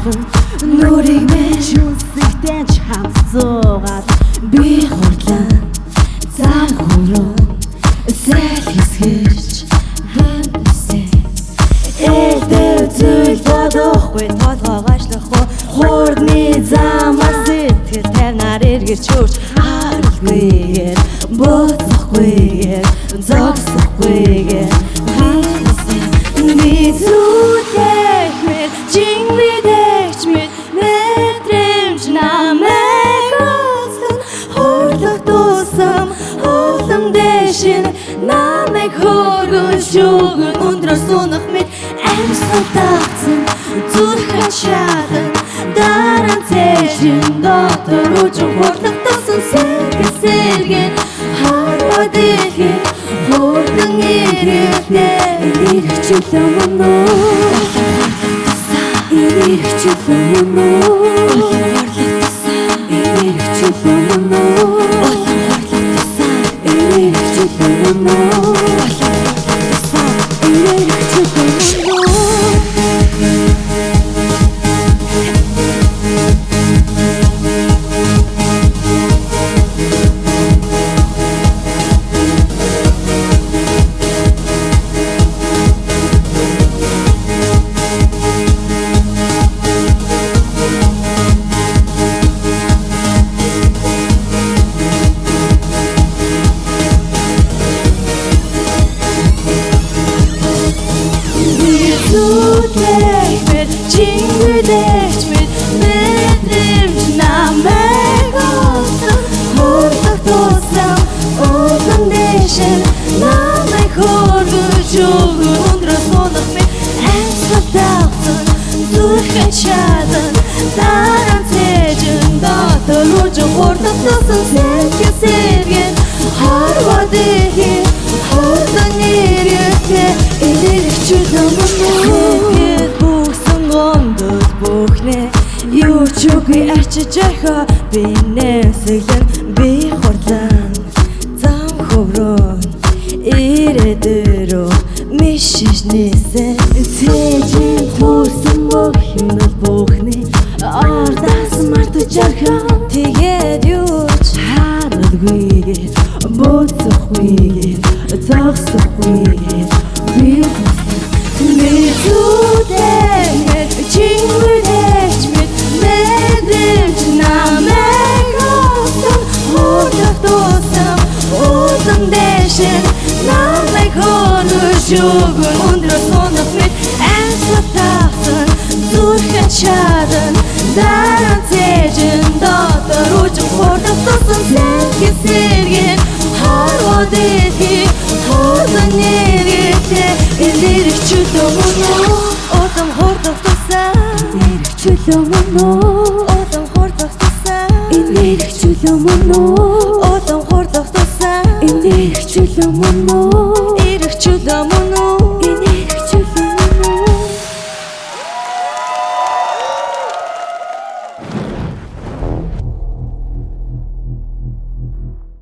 хатан нүрийг минь шүнсэгтэй ч хамт зуугаад би хурлаа зам хөрөө сэл хэсгэрч хэмсээ элдэр зүйл бодохгүй толгоогоочлохгүй хуурны замаар сэтгэл тавнаар эргэж хөөж харалгүйгээр боцохгүйгээр зогсохгүйгээр би зүтгэх мэд жинглэдэгч мэд мэдрэмж намайг олсон хорлох тусам хоолом дэшин намайг хөргөн шүгэн өндрөөс унах мэд амьсгал тагцсан зүрхэн шатан дараа цэжин дотор үжин хорлох тусам сэргэн харвад ихэн хурдан ирэхтэй ирхчүүлэн мөнөө ирхчүүлэн мөнөө ирхчүүлэн мөнөө ирхчүүлэн мөнөө зүтгэх мэд жинглэдэгч мэд мэдрэмж намайг олсон хорлох тусам хоолом дэшин намайг хөргөж өгөн өндрөөс унах мэд амьсгал тагцсан зүрхэн шатан дараа цэжин дотор үжин хорлох тусам сэргэн харвад ихэн хурдан ирэхтэй ирхчүүлэн мөнөө бүсэн гондод бүхнээ юу ч үгүй арчиж орхоо би нэсэглэн би хурлан зам хөврөн ирээдүрөө мишиж нээсэн цэжин төрсөн бүхнэл бүхнээ ардаас мартаж орхоо тэгээд юу ч харалгүйгээр боцохгүйгээр зогсохгүйгээр би зүтгэх мэд жинглэдэгч мэд мэдрэмж намайг олсон хорлох тусам хоолом дэшин намайг хөргөж өгөн өндрөөс унах мэд амьсгал тагцсан зүрхэн шатан дараа цэжин дотор үжин хорлох тусам сэргэн харвад ихэн хурдан ирэхтэй ирхчүүлэн мөнөө улам хорлох тусам ирхчүүлэн мөнөө улам хорлох тусам ирхчүүлэн мөнөө